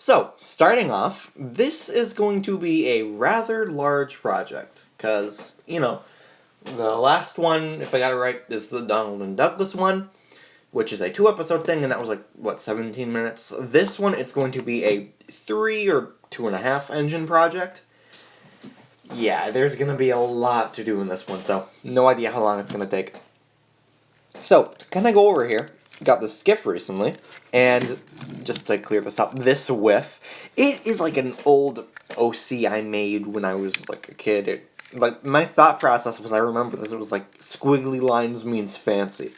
So, starting off, this is going to be a rather large project, because, the last one, if I got it right, is the Donald and Douglas one, which is a 2-episode thing, and that was like, 17 minutes? This one, it's going to be a 3 or 2.5 engine project. Yeah, there's going to be a lot to do in this one, so no idea how long it's going to take. So, to kind of go over here, got the Skiff recently, and just to clear this up, this whiff, it is like an old OC I made when I was like a kid. My thought process was, I remember this, it was like squiggly lines means fancy.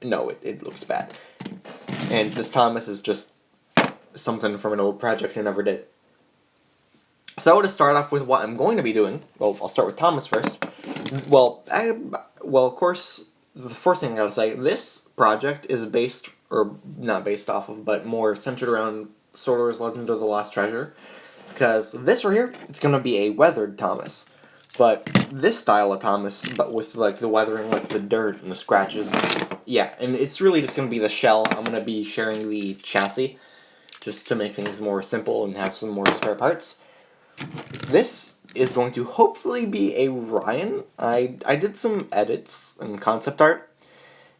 No, it looks bad. And this Thomas is just something from an old project I never did. So to start off with what I'm going to be doing, well, I'll start with Thomas first. Well, of course, the first thing I gotta say, this project is based, or not based off of, but more centered around Star Wars Legend of the Lost Treasure. Because this right here, it's gonna be a weathered Thomas. But this style of Thomas, but with like the weathering, like the dirt and the scratches. Yeah, and it's really just gonna be the shell. I'm gonna be sharing the chassis, just to make things more simple and have some more spare parts. This is going to hopefully be a Ryan. I did some edits and concept art,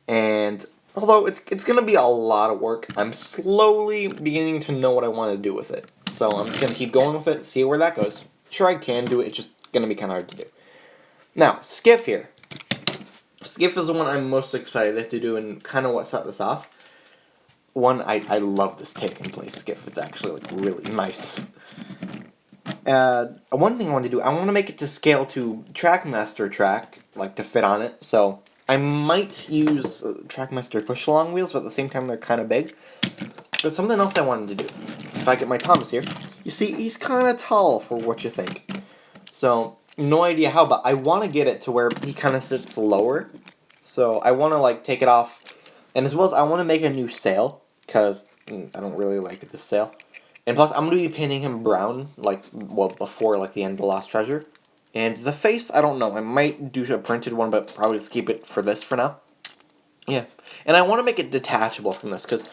and although it's going to be a lot of work, I'm slowly beginning to know what I want to do with it. So I'm just going to keep going with it, see where that goes. Sure, I can do it, it's just going to be kind of hard to do. Now, Skiff here. Skiff is the one I'm most excited to do, and kind of what set this off. One, I love this take-and-place Skiff. It's actually like really nice. One thing I want to do, I want to make it to scale to Trackmaster track, like to fit on it, so I might use Trackmaster push-along wheels, but at the same time they're kind of big. But something else I wanted to do, if I get my Thomas here, you see, he's kind of tall for what you think. So, no idea how, but I want to get it to where he kind of sits lower. So, I want to, like, take it off, and as well as I want to make a new sail, because I don't really like this sail. And plus, I'm going to be painting him brown, before, the end of Lost Treasure. And the face, I don't know. I might do a printed one, but probably just keep it for this for now. Yeah. And I want to make it detachable from this, because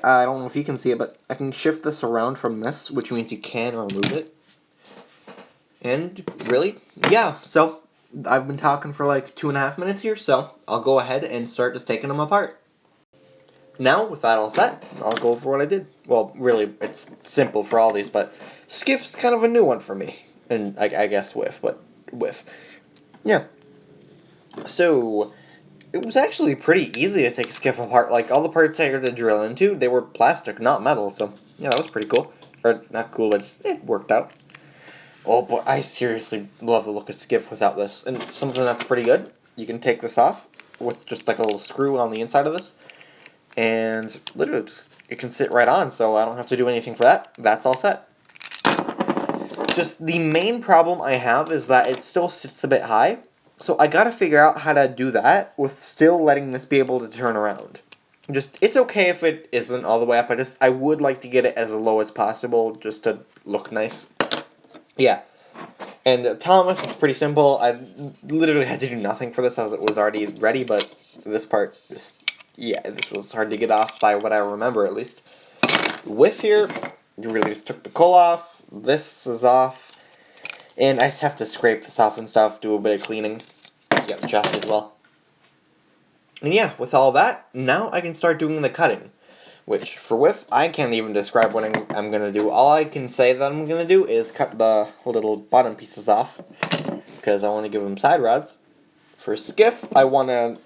I don't know if you can see it, but I can shift this around from this, which means you can remove it. And, really, yeah. So, I've been talking for 2.5 minutes here, so I'll go ahead and start just taking them apart. Now, with that all set, I'll go over what I did. Well, really, it's simple for all these, but Skiff's kind of a new one for me. And I guess Whiff. Yeah. So, it was actually pretty easy to take Skiff apart. Like, all the parts I had to drill into, they were plastic, not metal, so, yeah, that was pretty cool. Or, not cool, it worked out. Oh, but I seriously love the look of Skiff without this. And something that's pretty good, you can take this off with just like a little screw on the inside of this. And literally, it can sit right on, so I don't have to do anything for that. That's all set. Just the main problem I have is that it still sits a bit high, so I gotta figure out how to do that with still letting this be able to turn around. It's okay if it isn't all the way up, I would like to get it as low as possible, just to look nice. Yeah. And Thomas, it's pretty simple. I literally had to do nothing for this as it was already ready, but this part this was hard to get off by what I remember, at least. Whiff here, you really just took the coal off. This is off. And I just have to scrape this off and stuff, do a bit of cleaning. Get the chest as well. And yeah, with all that, now I can start doing the cutting. Which, for Whiff, I can't even describe what I'm going to do. All I can say that I'm going to do is cut the little bottom pieces off. Because I want to give them side rods. For Skiff, I want to,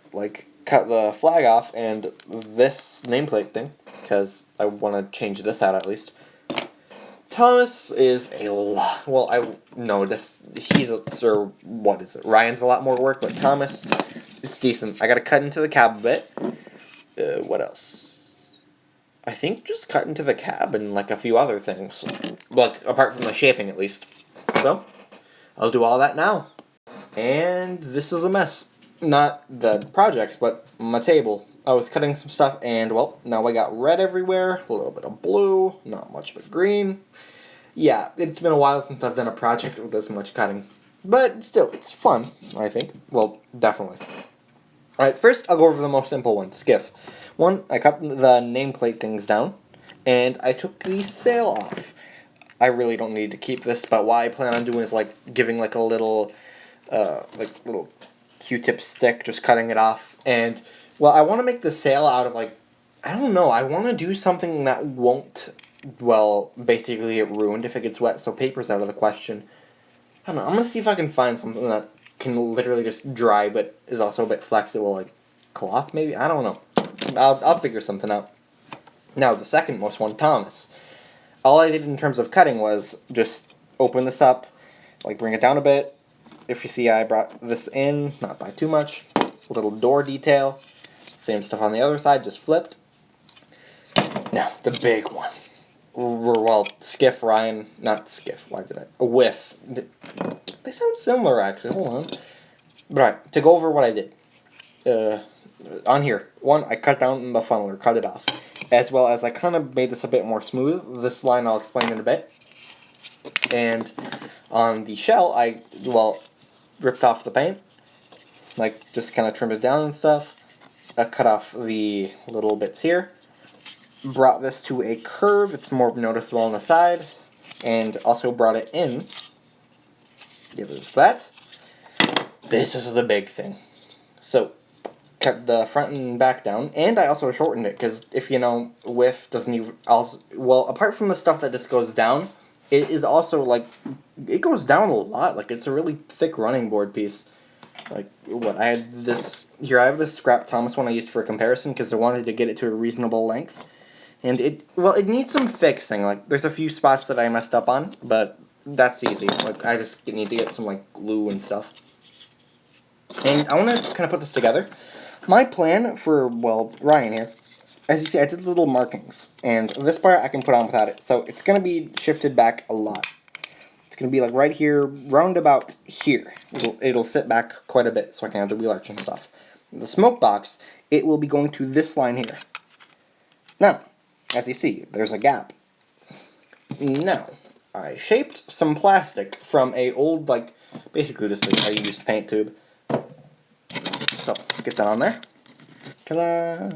cut the flag off and this nameplate thing, because I want to change this out at least. Thomas is a lot. Well, Ryan's a lot more work, but Thomas, it's decent. I got to cut into the cab a bit. What else? I think just cut into the cab and a few other things, apart from the shaping at least. So I'll do all that now. And this is a mess. Not the projects, but my table. I was cutting some stuff, and, now I got red everywhere, a little bit of blue, not much but green. Yeah, it's been a while since I've done a project with this much cutting. But still, it's fun, I think. Well, definitely. Alright, first I'll go over the most simple one, Skiff. One, I cut the nameplate things down. and I took the sail off. I really don't need to keep this, but what I plan on doing is like giving like a little little Q-tip stick, just cutting it off. And well, I want to make the sail out of like, I don't know, I want to do something that won't, well, basically get ruined if it gets wet, so paper's out of the question. I don't know, I'm gonna see if I can find something that can literally just dry but is also a bit flexible, like cloth maybe? I don't know. I'll figure something out. Now, the second most one, Thomas. All I did in terms of cutting was just open this up, like bring it down a bit. If you see, I brought this in, not by too much. Little door detail. Same stuff on the other side, just flipped. Now, the big one. Well, Skiff, Ryan, not Skiff, why did I? A Whiff. They sound similar, actually, hold on. But alright, to go over what I did. On here, one, I cut down the funnel, or cut it off. As well as I kind of made this a bit more smooth. This line I'll explain in a bit. And on the shell, I, well, ripped off the paint. Like, just kind of trimmed it down and stuff. I cut off the little bits here. Brought this to a curve. It's more noticeable on the side. And also brought it in. Yeah, there's that. This is the big thing. So, cut the front and back down, and I also shortened it, because if you know, Whiff doesn't even, also, well, apart from the stuff that just goes down, it is also, like, it goes down a lot, like, it's a really thick running board piece. Like, what, I had this, here, I have this scrap Thomas one I used for comparison, because I wanted to get it to a reasonable length, and it, well, it needs some fixing, like, there's a few spots that I messed up on, but that's easy, like, I just need to get some, like, glue and stuff. And I want to kind of put this together. My plan for, well, Ryan here, as you see, I did little markings, and this part I can put on without it, so it's going to be shifted back a lot. It's going to be like right here, round about here. It'll sit back quite a bit, so I can have the wheel arch and stuff. The smoke box, it will be going to this line here. Now, as you see, there's a gap. Now, I shaped some plastic from a old, like, basically just a used paint tube. So, get that on there. Ta-da!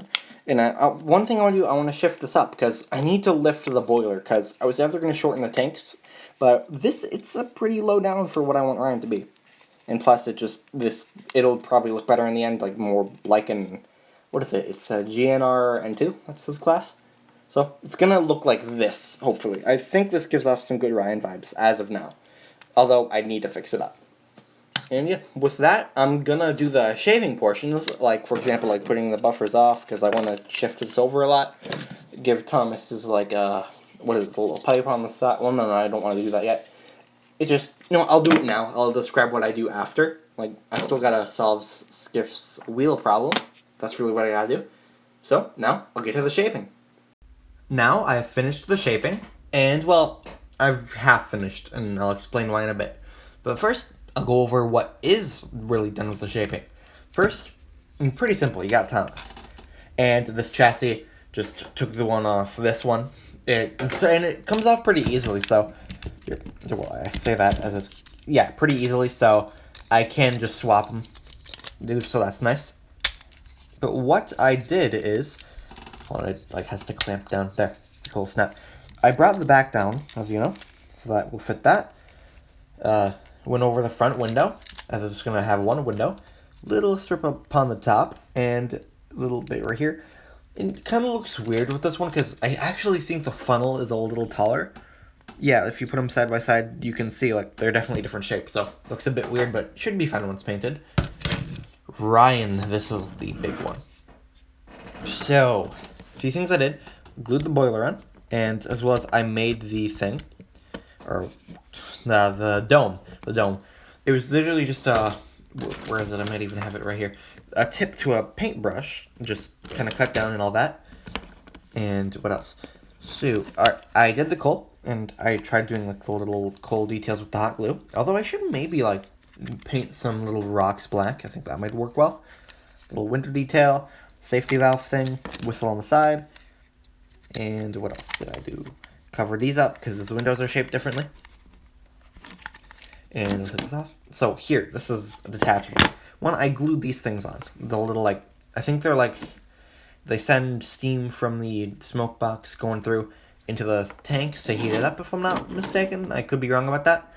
And one thing I want to do, I want to shift this up, because I need to lift the boiler, because I was either going to shorten the tanks, but it's a pretty low down for what I want Ryan to be. And plus, it'll probably look better in the end, like more like what is it? It's a GNR N2, that's his class. So, it's going to look like this, hopefully. I think this gives off some good Ryan vibes, as of now. Although, I need to fix it up. And yeah, with that, I'm gonna do the shaving portions, like, for example, like putting the buffers off, because I want to shift this over a lot. Give Thomas his, like, what is it, the little pipe on the side? Well, no, I don't want to do that yet. It just, I'll do it now. I'll describe what I do after. Like, I still gotta solve Skiff's wheel problem. That's really what I gotta do. So, now, I'll get to the shaping. Now, I have finished the shaping, and, well, I've half finished, and I'll explain why in a bit. But first, I'll go over what is really done with the shaping. First, pretty simple, you got Thomas. And this chassis just took the one off this one. And it comes off pretty easily, so, well, I say that as it's, yeah, pretty easily, so I can just swap them. So that's nice. But what I did is, well, it like has to clamp down there, a little snap. I brought the back down, as you know, so that will fit that. Went over the front window, as it's just going to have one window. Little strip up on the top, and a little bit right here. It kind of looks weird with this one, because I actually think the funnel is a little taller. Yeah, if you put them side by side, you can see, like, they're definitely different shapes, so looks a bit weird, but should be fine once painted. Ryan, this is the big one. So, a few things I did. Glued the boiler on, and as well as I made the thing, or the dome. The dome. It was literally just where is it? I might even have it right here. A tip to a paintbrush, just kind of cut down and all that. And what else? So I did the coal, and I tried doing like the little coal details with the hot glue. Although I should maybe like paint some little rocks black. I think that might work well. Little window detail, safety valve thing, whistle on the side. And what else did I do? Cover these up because these windows are shaped differently. And we'll take this off. So here, this is detachable. One, I glued these things on. The little, like, I think they're like they send steam from the smoke box going through into the tanks to heat it up, if I'm not mistaken. I could be wrong about that.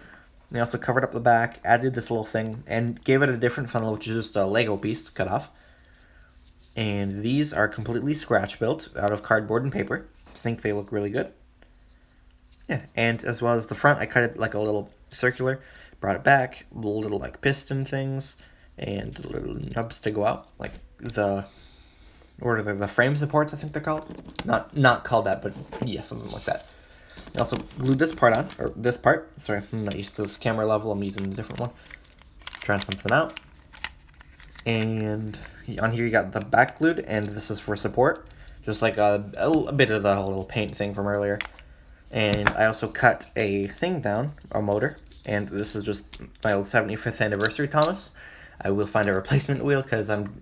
They also covered up the back, added this little thing, and gave it a different funnel, which is just a Lego piece cut off. And these are completely scratch built out of cardboard and paper. I think they look really good. Yeah, and as well as the front, I cut it like a little circular, brought it back, little like piston things, and little nubs to go out, like the frame supports, I think they're called. Not called that, but yeah, something like that. I also glued this part on, or this part. Sorry, I'm not used to this camera level. I'm using a different one. Trying something out. And on here you got the back glued, and this is for support. Just like a bit of the little paint thing from earlier. And I also cut a thing down, a motor. And this is just my old 75th anniversary Thomas. I will find a replacement wheel because I'm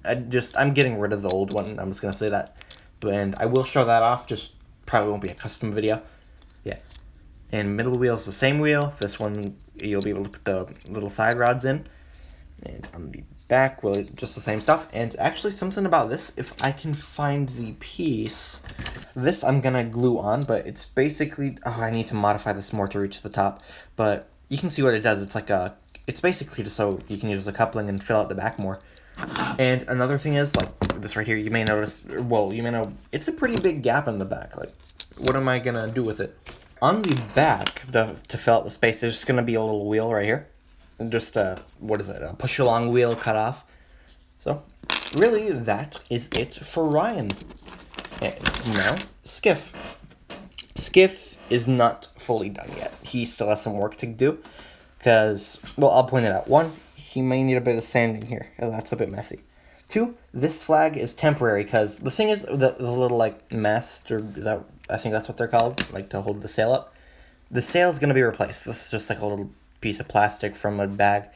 getting rid of the old one. I'm just gonna say that. And I will show that off. Just probably won't be a custom video. Yeah. And middle wheel is the same wheel. This one you'll be able to put the little side rods in. And on the back, well, just the same stuff. And actually, something about this, if I can find the piece, this I'm gonna glue on, but it's basically, I need to modify this more to reach the top. But you can see what it does. It's basically just so you can use the coupling and fill out the back more. And another thing is, like this right here, you may notice, well, you may know, it's a pretty big gap in the back. Like, what am I gonna do with it? On the back, to fill out the space, there's just gonna be a little wheel right here. And just what is it? A push-along wheel cut off. So, really, that is it for Ryan. And now, Skiff. Skiff is not fully done yet. He still has some work to do. Because, well, I'll point it out. One, he may need a bit of sanding here. That's a bit messy. Two, this flag is temporary because the thing is, the little, like, mast, or is that, I think that's what they're called, like, to hold the sail up. The sail is going to be replaced. This is just, like, a little piece of plastic from a bag.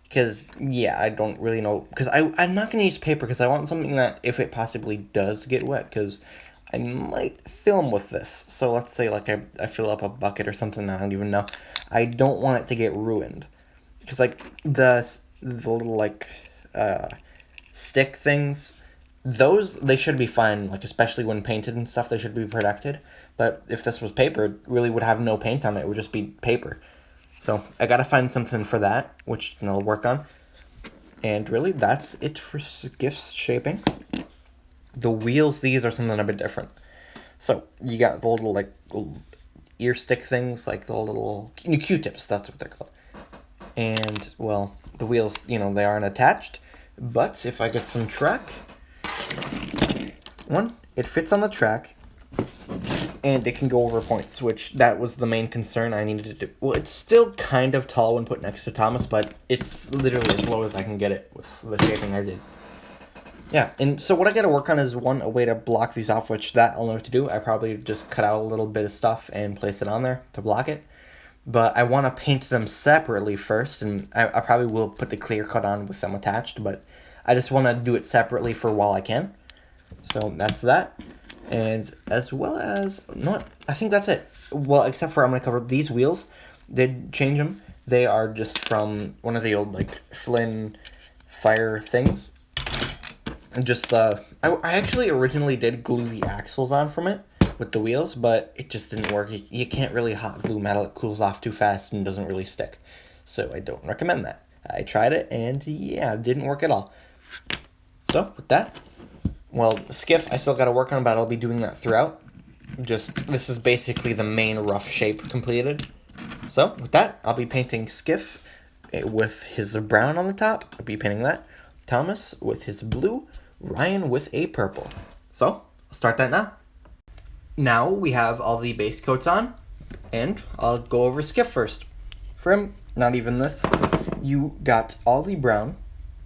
Because, yeah, I don't really know. Because I'm not going to use paper because I want something that, if it possibly does get wet, because I might film with this. So let's say, like, I fill up a bucket or something, I don't even know. I don't want it to get ruined. Because, like, the little, like, stick things, those, they should be fine, like, especially when painted and stuff, they should be protected. But if this was paper, it really would have no paint on it. It would just be paper. So I gotta find something for that, which I'll work on. And really, that's it for Skiff's shaping. The wheels, these are something a bit different. So you got the little, like, ear stick things, like the little Q-tips, that's what they're called. And, well, the wheels, you know, they aren't attached. But if I get some track, one, it fits on the track, and it can go over points, which that was the main concern I needed to do. Well, it's still kind of tall when put next to Thomas, but it's literally as low as I can get it with the shaping I did. Yeah, and so what I gotta work on is, one, a way to block these off, which that I'll know what to do. I probably just cut out a little bit of stuff and place it on there to block it. But I want to paint them separately first, and I probably will put the clear coat on with them attached, but I just want to do it separately for while I can. So that's that. And as well as, I think that's it. Well, except for I'm going to cover these wheels. Did change them. They are just from one of the old, like, Flynn fire things. And just, I actually originally did glue the axles on from it with the wheels, but it just didn't work. You can't really hot glue metal. It cools off too fast and doesn't really stick. So I don't recommend that. I tried it, and yeah, it didn't work at all. So, with that, well, Skiff, I still got to work on, but I'll be doing that throughout. This is basically the main rough shape completed. So, with that, I'll be painting Skiff with his brown on the top. I'll be painting that. Thomas with his blue. Ryan with a purple. So, I'll start that now. Now we have all the base coats on, and I'll go over Skiff first. For him, not even this, you got all the brown.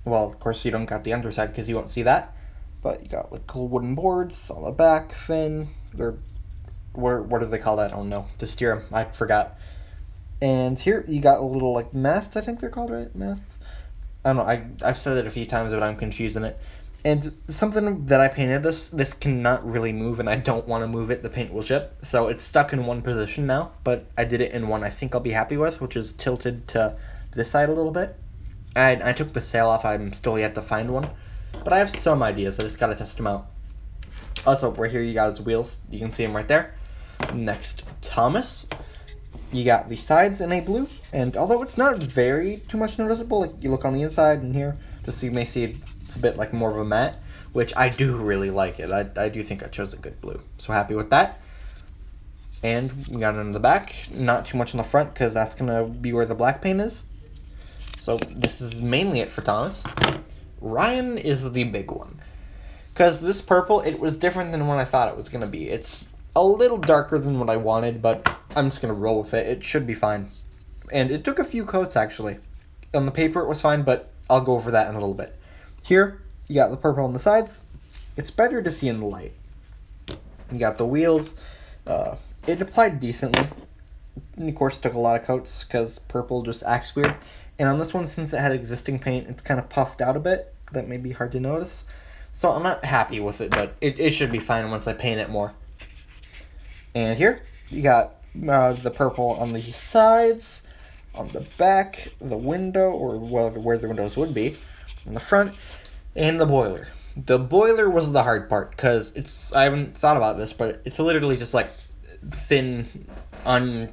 Well, of course you don't got the underside because you won't see that, but you got like cool wooden boards on the back, fin, or what do they call that? I don't know, to steer him, I forgot. And here you got a little like mast, I think they're called, right? Masts? I don't know, I've said it a few times, but I'm confusing it. And something that I painted, this cannot really move, and I don't want to move it. The paint will chip. So it's stuck in one position now, but I did it in one I think I'll be happy with, which is tilted to this side a little bit. I took the sail off. I'm still yet to find one. But I have some ideas. I just got to test them out. Also, right here you got his wheels. You can see them right there. Next, Thomas. You got the sides in a blue, and although it's not very too much noticeable, like you look on the inside and here, just so you may see it's a bit like more of a matte, which I do really like it. I do think I chose a good blue. So happy with that. And we got it in the back. Not too much in the front because that's going to be where the black paint is. So this is mainly it for Thomas. Ryan is the big one. Because this purple, it was different than what I thought it was going to be. It's a little darker than what I wanted, but I'm just going to roll with it. It should be fine. And it took a few coats, actually. On the paper, it was fine, but I'll go over that in a little bit. Here, you got the purple on the sides. It's better to see in the light. You got the wheels. It applied decently. And of course, took a lot of coats because purple just acts weird. And on this one, since it had existing paint, it's kind of puffed out a bit. That may be hard to notice. So I'm not happy with it, but it should be fine once I paint it more. And here, you got the purple on the sides, on the back, the window, or where the windows would be, in the front, and the boiler. The boiler was the hard part, because I haven't thought about this, but it's literally just like thin, I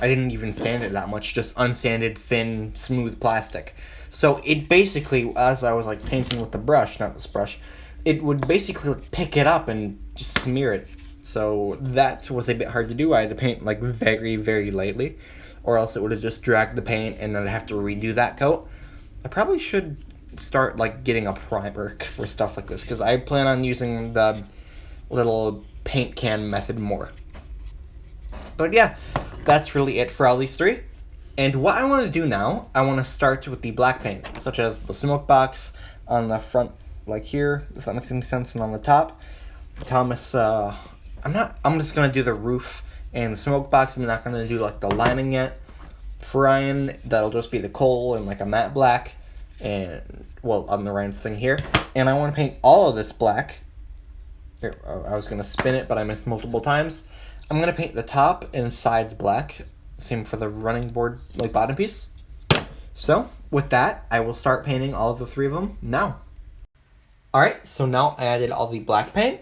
didn't even sand it that much, just unsanded, thin, smooth plastic. So it basically, as I was like painting with the brush, not this brush, it would basically like pick it up and just smear it. So that was a bit hard to do. I had to paint like very, very lightly, or else it would have just dragged the paint and then I'd have to redo that coat. I probably should start like getting a primer for stuff like this, because I plan on using the little paint can method more. But yeah, that's really it for all these three. And what I want to do now, I want to start with the black paint, such as the smoke box on the front, like here, if that makes any sense, and on the top. Thomas, I'm just going to do the roof and the smoke box. I'm not going to do like the lining yet. For Ryan, that'll just be the coal and like a matte black, and well, on the Ryan's thing here. And I want to paint all of this black. Here, I was going to spin it, but I missed multiple times. I'm going to paint the top and sides black. Same for the running board, like bottom piece. So, with that, I will start painting all of the three of them now. Alright, so now I added all the black paint,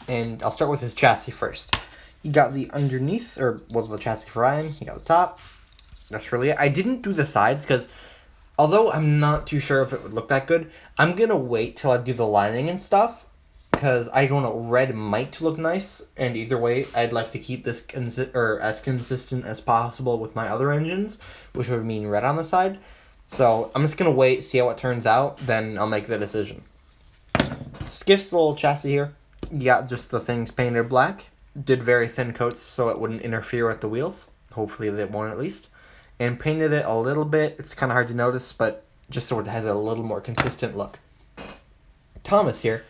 and I'll start with his chassis first. You got the underneath, the chassis for Ryan, you got the top. That's really it. I didn't do the sides, because although I'm not too sure if it would look that good, I'm going to wait till I do the lining and stuff. Because I don't know, red might look nice, and either way, I'd like to keep this as consistent as possible with my other engines, which would mean red on the side. So I'm just gonna wait, see how it turns out, then I'll make the decision. Skiff's little chassis here, you got just the things painted black. Did very thin coats so it wouldn't interfere with the wheels. Hopefully they won't at least. And painted it a little bit. It's kind of hard to notice, but just so it has a little more consistent look. Thomas here.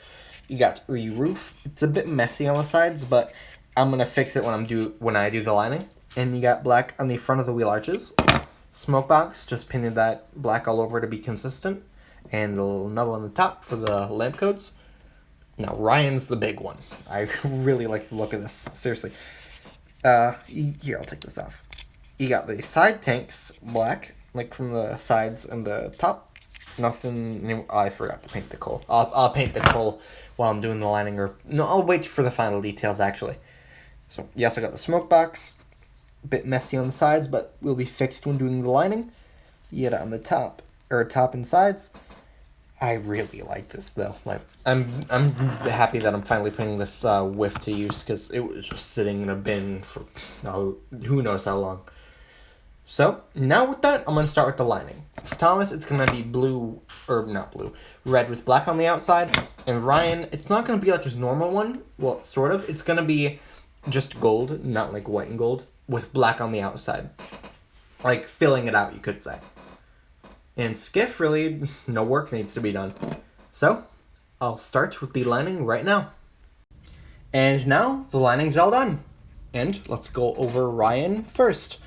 You got the roof. It's a bit messy on the sides, but I'm gonna fix it when I do the lining. And you got black on the front of the wheel arches. Smoke box, just painted that black all over to be consistent. And the little nub on the top for the lamp codes. Now Ryan's the big one. I really like the look of this. Seriously. Here, I'll take this off. You got the side tanks black, like from the sides and the top. Nothing new. Oh, I forgot to paint the coal. I'll paint the coal while I'm doing the lining, I'll wait for the final details, actually. So, you also got the smoke box. A bit messy on the sides, but will be fixed when doing the lining. You got it on the top and sides. I really like this, though. Like, I'm happy that I'm finally putting this whiff to use, because it was just sitting in a bin for who knows how long. So, now with that, I'm going to start with the lining. For Thomas, it's going to be red with black on the outside. And Ryan, it's not going to be like his normal one. Well, sort of. It's going to be just gold, not like white and gold, with black on the outside. Like, filling it out, you could say. And Skiff, really, no work needs to be done. So, I'll start with the lining right now. And now, the lining's all done. And let's go over Ryan first.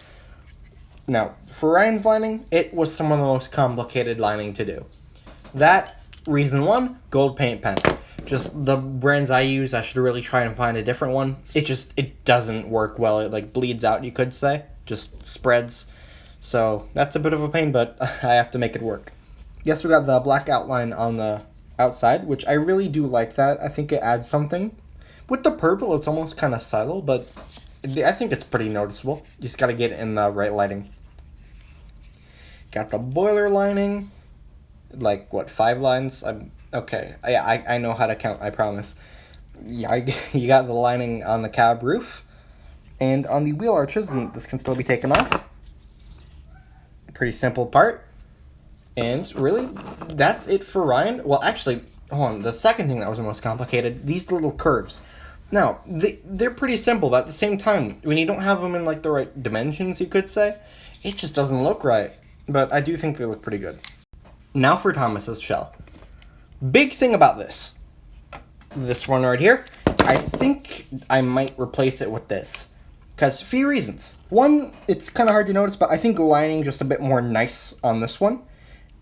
Now, for Ryan's lining, it was some of the most complicated lining to do. That, reason one, gold paint pen. Just the brands I use, I should really try and find a different one. It doesn't work well. It like bleeds out, you could say. Just spreads. So, that's a bit of a pain, but I have to make it work. Yes, we got the black outline on the outside, which I really do like that. I think it adds something. With the purple, it's almost kind of subtle, but I think it's pretty noticeable. You just got to get it in the right lighting. Got the boiler lining, like, what, 5 lines? Okay, I know how to count, I promise. Yeah, you got the lining on the cab roof, and on the wheel arches, and this can still be taken off. Pretty simple part. And really, that's it for Ryan. Well, actually, hold on, the second thing that was the most complicated, these little curves. Now, they're pretty simple, but at the same time, when you don't have them in, like, the right dimensions, you could say, it just doesn't look right. But I do think they look pretty good. Now for Thomas's shell. Big thing about this one right here, I think I might replace it with this. Because a few reasons. One, it's kind of hard to notice, but I think the lining just a bit more nice on this one.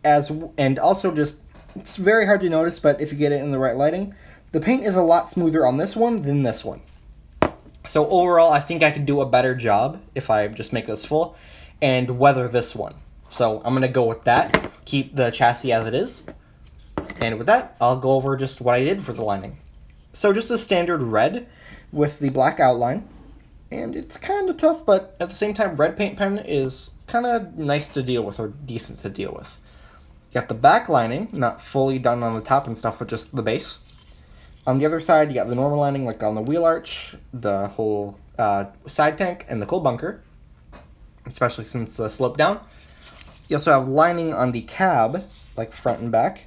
And also just, it's very hard to notice, but if you get it in the right lighting, the paint is a lot smoother on this one than this one. So overall, I think I could do a better job if I just make this full and weather this one. So I'm going to go with that, keep the chassis as it is. And with that, I'll go over just what I did for the lining. So just a standard red with the black outline. And it's kind of tough, but at the same time, red paint pen is kind of nice to deal with, or decent to deal with. You got the back lining, not fully done on the top and stuff, but just the base. On the other side, you got the normal lining, like on the wheel arch, the whole side tank, and the coal bunker, especially since the slope down. You also have lining on the cab, like front and back,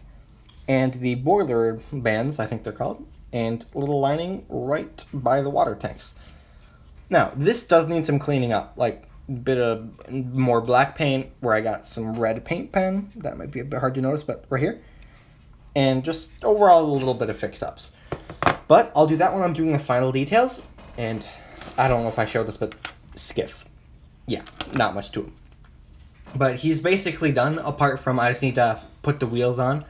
and the boiler bands, I think they're called, and a little lining right by the water tanks. Now, this does need some cleaning up, like a bit of more black paint where I got some red paint pen. That might be a bit hard to notice, but right here. And just overall a little bit of fix-ups. But I'll do that when I'm doing the final details. And I don't know if I showed this, but Skiff. Yeah, not much to him. But he's basically done, apart from I just need to put the wheels on.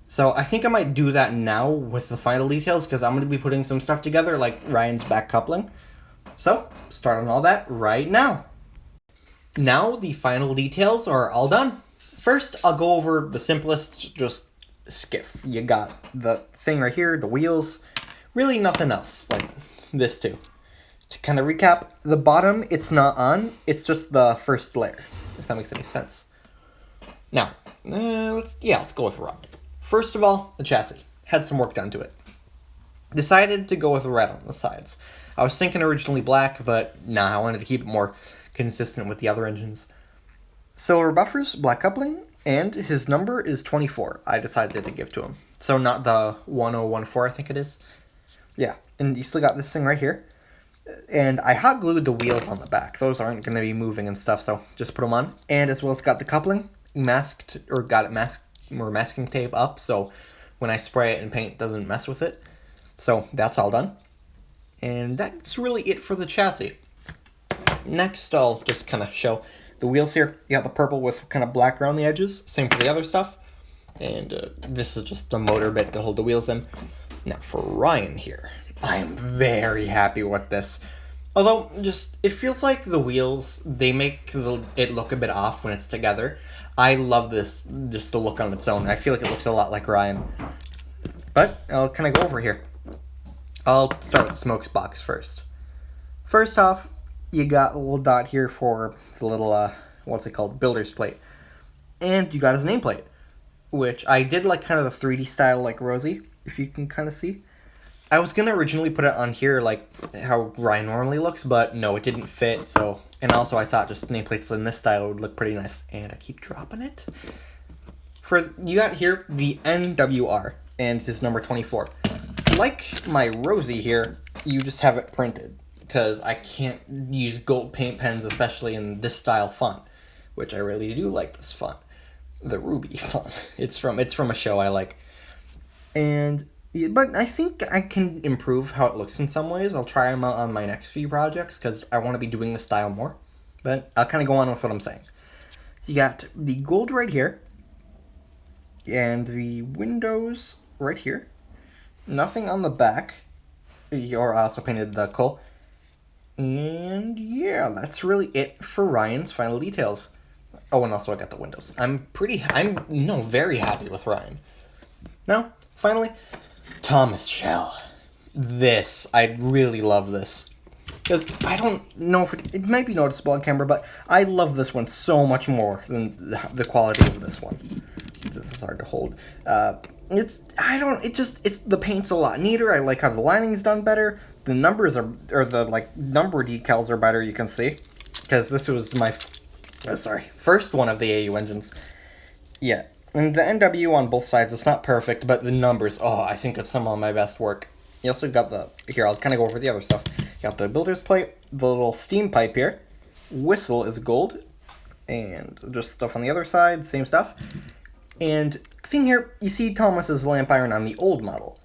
So I think I might do that now with the final details, because I'm going to be putting some stuff together, like Ryan's back coupling. So, start on all that right now. Now the final details are all done. First, I'll go over the simplest, just Skiff. You got the thing right here, the wheels, really nothing else, like this too. To kind of recap, the bottom, it's not on, it's just the first layer, if that makes any sense. Now, let's go with red. First of all, the chassis. Had some work done to it. Decided to go with red on the sides. I was thinking originally black, but nah, I wanted to keep it more consistent with the other engines. Silver buffers, black coupling, and his number is 24. I decided to give to him. So not the 1014, I think it is. Yeah, and you still got this thing right here. And I hot glued the wheels on the back. Those aren't going to be moving and stuff, so just put them on. And as well as got the coupling masked, or got it masked, or masking tape up, so when I spray it and paint, it doesn't mess with it. So that's all done. And that's really it for the chassis. Next, I'll just kind of show the wheels here. You got the purple with kind of black around the edges. Same for the other stuff. And this is just the motor bit to hold the wheels in. Now for Ryan here. I am very happy with this. Although, it feels like the wheels, they make it look a bit off when it's together. I love this, just the look on its own. I feel like it looks a lot like Ryan. But I'll kind of go over here. I'll start with the smokes box first. First off, you got a little dot here for the little, what's it called, builder's plate. And you got his nameplate, which I did like kind of the 3D style like Rosie, if you can kind of see. I was going to originally put it on here like how Ryan normally looks, but no, it didn't fit, so... And also I thought just nameplates in this style would look pretty nice, and I keep dropping it. You got here the NWR, and his number 24. Like my Rosie here, you just have it printed, because I can't use gold paint pens, especially in this style font, which I really do like this font, the Ruby font. It's from a show I like, but I think I can improve how it looks in some ways. I'll try them out on my next few projects, because I want to be doing this style more, but I'll kind of go on with what I'm saying. You got the gold right here, and the windows right here. Nothing on the back. You're also painted the coal. And yeah, that's really it for Ryan's final details. Oh, and also I got the windows. I'm very happy with Ryan. Now, finally, Thomas shell. This, I really love this. Because I don't know if it might be noticeable on camera, but I love this one so much more than the quality of this one. This is hard to hold. It's the paint's a lot neater. I like how the lining's done better. The numbers are, or the like number decals are better. You can see, because this was my, first one of the AU engines. Yeah, and the NW on both sides, it's not perfect, but the numbers, I think it's some of my best work. You also got here, I'll kind of go over the other stuff. You got the builder's plate, the little steam pipe here, whistle is gold, and just stuff on the other side, same stuff. And thing here, you see Thomas's lamp iron on the old model.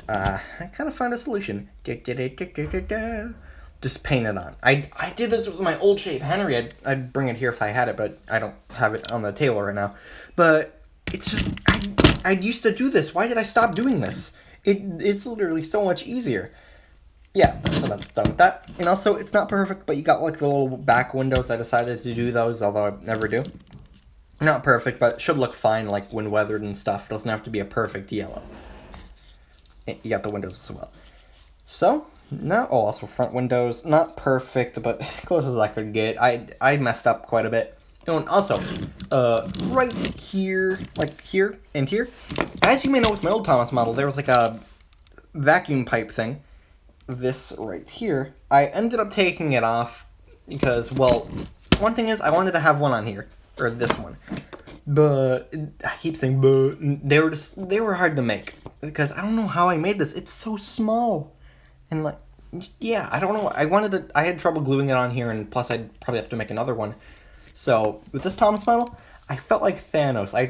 I kind of found a solution. Just paint it on. I did this with my old shape Henry. I'd bring it here if I had it, but I don't have it on the table right now. But it's just, I used to do this. Why did I stop doing this? It's literally so much easier. Yeah, so that's done with that. And also, it's not perfect, but you got like the little back windows. I decided to do those, although I never do. Not perfect, but should look fine, like when weathered and stuff. Doesn't have to be a perfect yellow. And you got the windows as well. So, now, also front windows. Not perfect, but close as I could get. I messed up quite a bit. And also, right here, like here and here, as you may know with my old Thomas model, there was like a vacuum pipe thing. This right here, I ended up taking it off because, well, one thing is I wanted to have one on here, or this one, but I keep saying but, they were hard to make because I don't know how I made this. It's so small, and like, yeah, I don't know. I had trouble gluing it on here, and plus I'd probably have to make another one. So, with this Thomas model, I felt like Thanos. I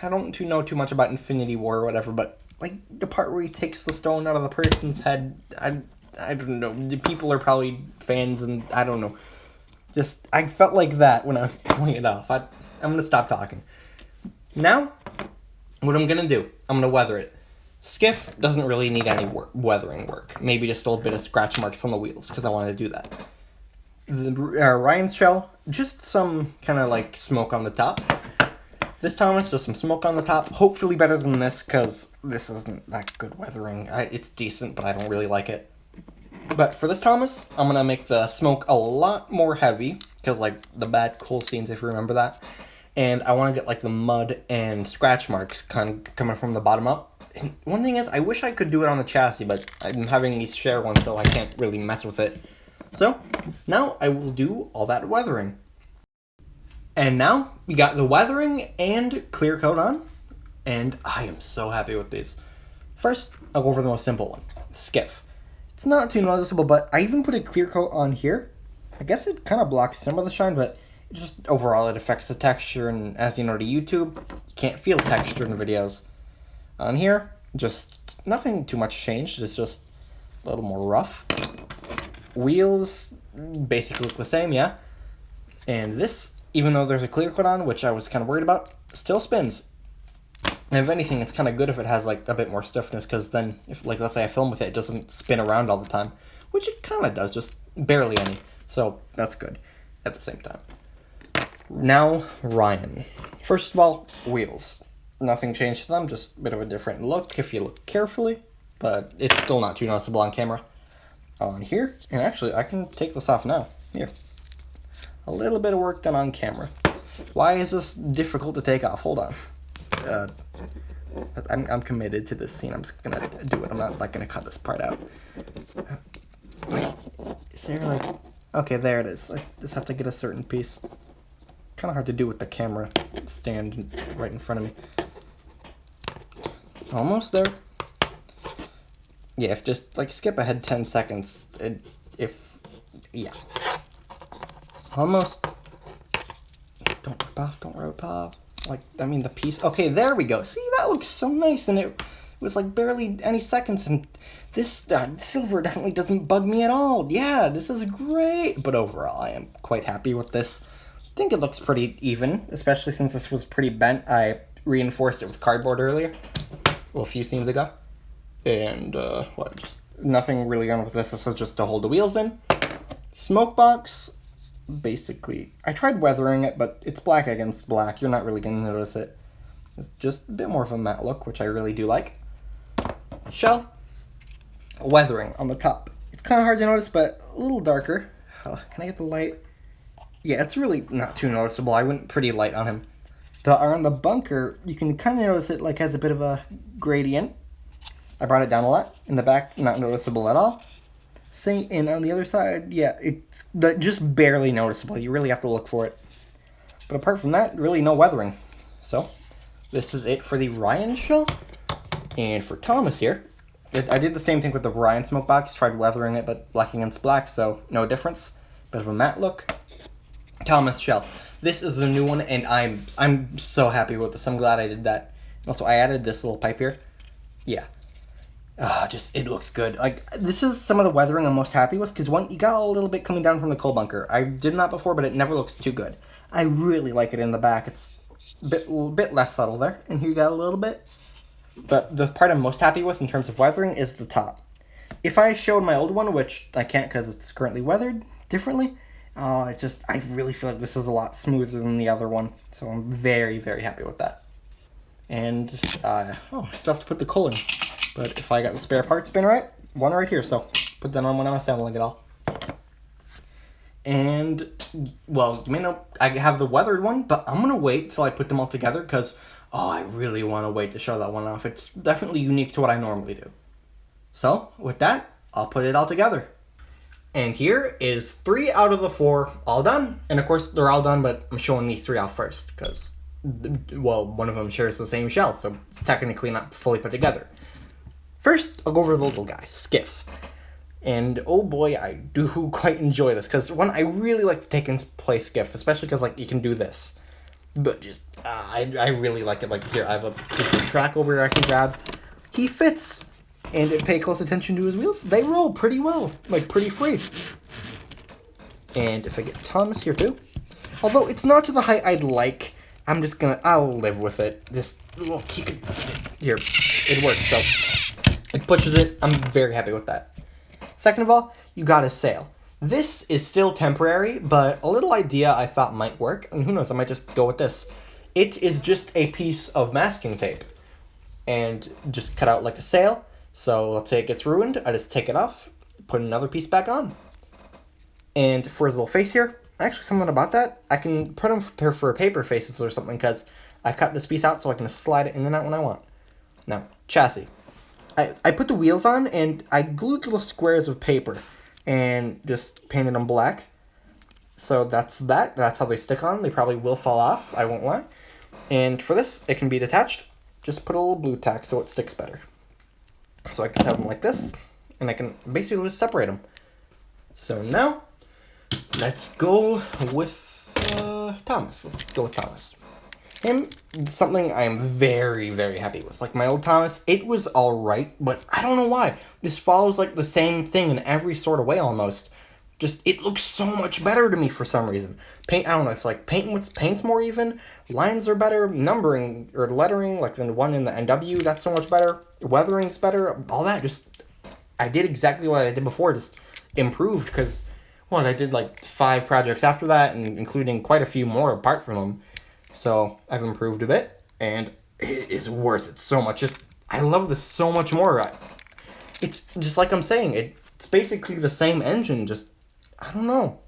don't know too much about Infinity War or whatever, but, like, the part where he takes the stone out of the person's head, I don't know. The people are probably fans, and I don't know. Just, I felt like that when I was pulling it off. I'm going to stop talking. Now, what I'm going to do, I'm going to weather it. Skiff doesn't really need any weathering work. Maybe just a little bit of scratch marks on the wheels, because I wanted to do that. The Ryan's shell, just some kind of like smoke on the top. This Thomas, just some smoke on the top. Hopefully better than this, because this isn't that good weathering. It's decent, but I don't really like it. But for this Thomas, I'm going to make the smoke a lot more heavy, because like the bad coal scenes, if you remember that. And I want to get like the mud and scratch marks kind of coming from the bottom up. And one thing is, I wish I could do it on the chassis, but I'm having these share ones, so I can't really mess with it. So, now I will do all that weathering. And now, we got the weathering and clear coat on, and I am so happy with these. First, I'll go over the most simple one, Skiff. It's not too noticeable, but I even put a clear coat on here. I guess it kind of blocks some of the shine, but just overall it affects the texture, and as you know to YouTube, you can't feel texture in the videos. On here, just nothing too much changed, it's just a little more rough. Wheels basically look the same, yeah. And this, even though there's a clear coat on, which I was kind of worried about, still spins. And if anything, it's kind of good if it has like a bit more stiffness, because then, if like let's say I film with it, it doesn't spin around all the time, which it kind of does, just barely any. So that's good at the same time. Now, Ryan. First of all, wheels. Nothing changed to them, just a bit of a different look if you look carefully, but it's still not too noticeable on camera. On here, and actually I can take this off now. Here, a little bit of work done on camera. Why is this difficult to take off? Hold on. I'm committed to this scene. I'm just gonna do it. I'm not like gonna cut this part out. Wait, is there like? Okay, there it is. I just have to get a certain piece. Kind of hard to do with the camera stand right in front of me. Almost there. Yeah, if just, like, skip ahead 10 seconds, yeah. Almost. Don't rip off. Like, I mean, the piece. Okay, there we go. See, that looks so nice, and it was, like, barely any seconds, and this silver definitely doesn't bug me at all. Yeah, this is great. But overall, I am quite happy with this. I think it looks pretty even, especially since this was pretty bent. I reinforced it with cardboard earlier, well, a few scenes ago. And, just nothing really on with this. This is just to hold the wheels in. Smoke box, basically, I tried weathering it, but it's black against black. You're not really going to notice it. It's just a bit more of a matte look, which I really do like. Shell. Weathering on the top. It's kind of hard to notice, but a little darker. Can I get the light? Yeah, it's really not too noticeable. I went pretty light on him. On the bunker, you can kind of notice it like has a bit of a gradient. I brought it down a lot. In the back, not noticeable at all. And on the other side, yeah, it's just barely noticeable. You really have to look for it. But apart from that, really no weathering. So, this is it for the Ryan shell. And for Thomas here, I did the same thing with the Ryan smoke box. Tried weathering it, but black against black, so no difference. Bit of a matte look. Thomas shell. This is the new one, and I'm so happy with this. I'm glad I did that. Also, I added this little pipe here. Yeah. It looks good. Like, this is some of the weathering I'm most happy with, because you got a little bit coming down from the coal bunker. I did that before, but it never looks too good. I really like it in the back. It's a bit less subtle there, and here you got a little bit. But the part I'm most happy with in terms of weathering is the top. If I showed my old one, which I can't because it's currently weathered differently, I really feel like this is a lot smoother than the other one. So I'm very, very happy with that. And, I still have to put the coal in. But if I got the spare parts bin one right here, so put that on when I'm assembling it all. And, well, you may know I have the weathered one, but I'm going to wait till I put them all together because, I really want to wait to show that one off. It's definitely unique to what I normally do. So, with that, I'll put it all together. And here is 3 out of the 4 all done. And of course, they're all done, but I'm showing these 3 off first because, well, one of them shares the same shell, so it's technically not fully put together. First, I'll go over the little guy, Skiff. And oh boy, I do quite enjoy this, because one, I really like to take and play Skiff, especially because, like, you can do this. But just, I really like it. Like, here, I have a piece of track over here I can grab. He fits, and pay close attention to his wheels. They roll pretty well, like, pretty free. And if I get Thomas here, too. Although, it's not to the height I'd like, I'll live with it. Just, well, here, it works, so it pushes it. I'm very happy with that. Second of all, you got a sail. This is still temporary, but a little idea I thought might work, and who knows, I might just go with this. It is just a piece of masking tape, and just cut out like a sail. So let's say it gets ruined, I just take it off, put another piece back on. And for his little face here, actually something about that, I can put him for paper faces or something, because I cut this piece out so I can slide it in and out when I want. Now, chassis. I put the wheels on, and I glued little squares of paper, and just painted them black. So that's that. That's how they stick on. They probably will fall off, I won't lie. And for this, it can be detached. Just put a little blue tack so it sticks better. So I can have them like this, and I can basically just separate them. So now, let's go with Thomas. Let's go with Thomas. Him, something I am very, very happy with. Like my old Thomas, it was alright, but I don't know why. This follows like the same thing in every sort of way almost. Just, it looks so much better to me for some reason. I don't know, it's like paint's more even, lines are better, numbering or lettering, like the one in the NW, that's so much better. Weathering's better, all that, just, I did exactly what I did before, just improved, because, well, I did like 5 projects after that, and including quite a few more apart from them. So, I've improved a bit, and it is worth it so much. Just, I love this so much more. It's just like I'm saying, it's basically the same engine, just, I don't know.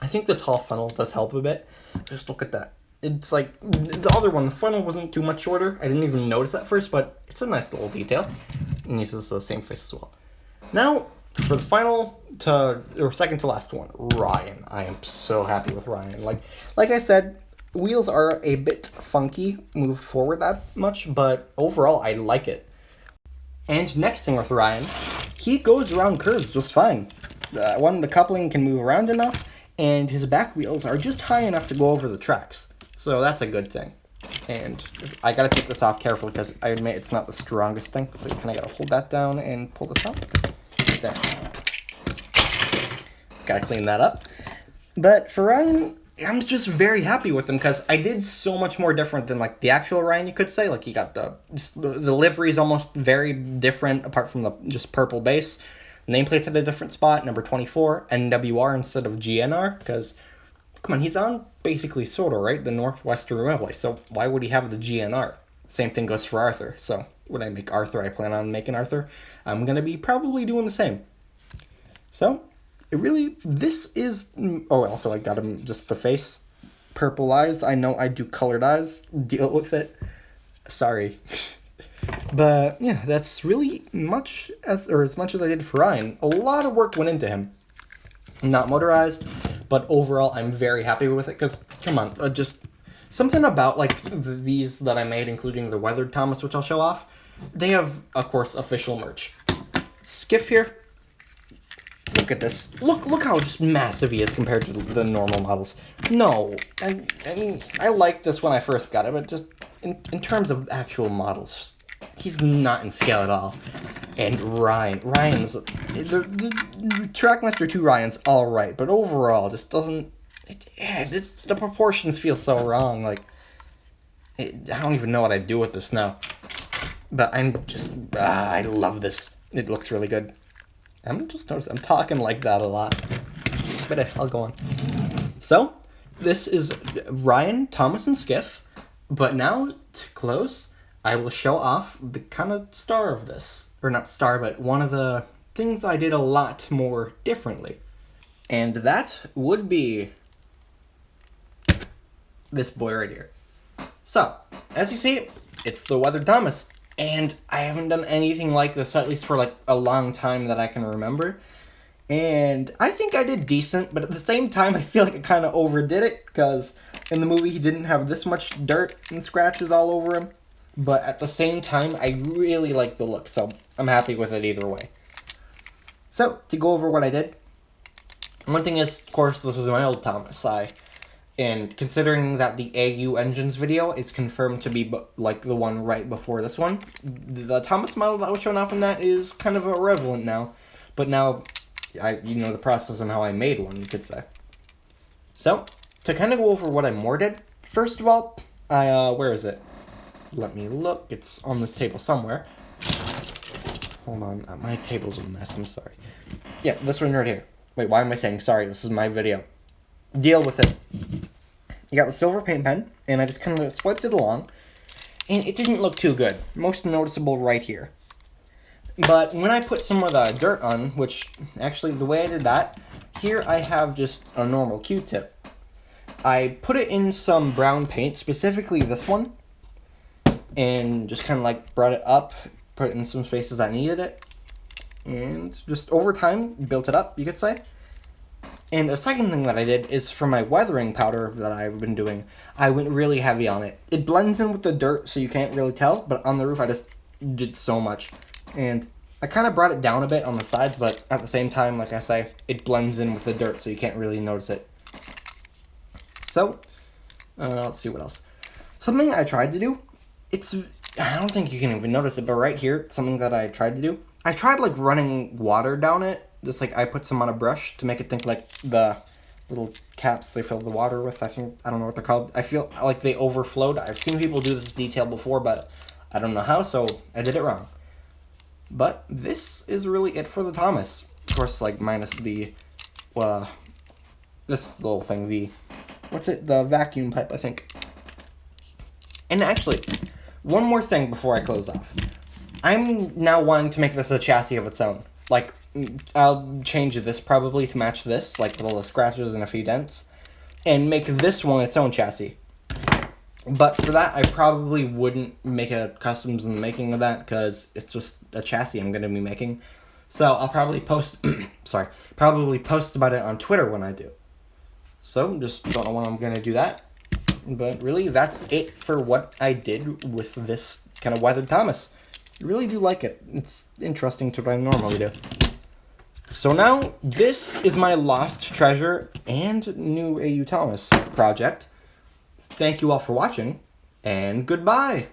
I think the tall funnel does help a bit. Just look at that. It's like, the other one, the funnel wasn't too much shorter. I didn't even notice at first, but it's a nice little detail. And uses the same face as well. Now, for the second to last one, Ryan. I am so happy with Ryan. Like I said, wheels are a bit funky, moved forward that much, but overall, I like it. And next thing with Ryan, he goes around curves just fine. The coupling can move around enough, and his back wheels are just high enough to go over the tracks. So that's a good thing. And I gotta take this off carefully because I admit it's not the strongest thing. So you kinda gotta hold that down and pull this up. There. Gotta clean that up. But for Ryan, I'm just very happy with him because I did so much more different than like the actual Ryan, you could say. Like he got the livery is almost very different apart from the just purple base. Nameplate's at a different spot, number 24, NWR instead of GNR, because, come on, he's on basically Soda, right? The Northwestern Railway. So why would he have the GNR? Same thing goes for Arthur. So when I make Arthur, I plan on making Arthur. I'm going to be probably doing the same. So, this is... Oh, also I got him just the face. Purple eyes. I know I do colored eyes. Deal with it. Sorry. But, yeah, that's really as much as I did for Ryan. A lot of work went into him. Not motorized, but overall I'm very happy with it, because, come on, just... Something about, like, these that I made, including the Weathered Thomas, which I'll show off, they have, of course, official merch. Skiff here. Look at this. Look how just massive he is compared to the normal models. No, I mean, I liked this when I first got it, but just in terms of actual models, he's not in scale at all. And Ryan's... The Trackmaster 2 Ryan's alright, but overall, just doesn't... the proportions feel so wrong. Like, I don't even know what I'd do with this now. But I'm just... I love this. It looks really good. I'm just noticing, I'm talking like that a lot. But I'll go on. So, this is Ryan, Thomas, and Skiff. But now, to close, I will show off the kind of star of this. Or not star, but one of the things I did a lot more differently. And that would be this boy right here. So, as you see, it's the Weathered Thomas. And I haven't done anything like this, at least for like a long time that I can remember. And I think I did decent, but at the same time, I feel like I kind of overdid it, because in the movie he didn't have this much dirt and scratches all over him. But at the same time, I really like the look, so I'm happy with it either way. So, to go over what I did, one thing is, of course, this is my old Thomas. And considering that the AU Engines video is confirmed to be like the one right before this one, the Thomas model that was shown off in that is kind of irrelevant now. But now, you know the process and how I made one, you could say. So, to kind of go over what I more did, first of all, where is it? Let me look, it's on this table somewhere. Hold on, my table's a mess, I'm sorry. Yeah, this one right here. Wait, why am I saying sorry? This is my video. Deal with it. You got the silver paint pen, and I just kind of swiped it along, and it didn't look too good. Most noticeable right here. But when I put some of the dirt on, which, actually, the way I did that, here I have just a normal Q-tip. I put it in some brown paint, specifically this one, and just kind of like brought it up, put it in some spaces that needed it, and just over time, built it up, you could say. And the second thing that I did is for my weathering powder that I've been doing, I went really heavy on it. It blends in with the dirt, so you can't really tell, but on the roof I just did so much. And I kind of brought it down a bit on the sides, but at the same time, like I say, it blends in with the dirt, so you can't really notice it. So, let's see what else. Something I tried to do, I don't think you can even notice it, but right here, something that I tried to do, I tried like running water down it. Just like I put some on a brush to make it think like the little caps they fill the water with. I don't know what they're called. I feel like they overflowed. I've seen people do this detail before, but I don't know how, so I did it wrong. But this is really it for the Thomas. Of course, like minus the, this little thing, the vacuum pipe, I think. And actually, one more thing before I close off. I'm now wanting to make this a chassis of its own. Like, I'll change this probably to match this, like with all the scratches and a few dents, and make this one its own chassis. But for that, I probably wouldn't make a customs in the making of that, because it's just a chassis I'm going to be making. So I'll probably post, probably post about it on Twitter when I do. So, just don't know when I'm going to do that. But really, that's it for what I did with this kind of Weathered Thomas. I really do like it. It's interesting to what I normally do. So now, this is my lost treasure and new AU Thomas project. Thank you all for watching, and goodbye!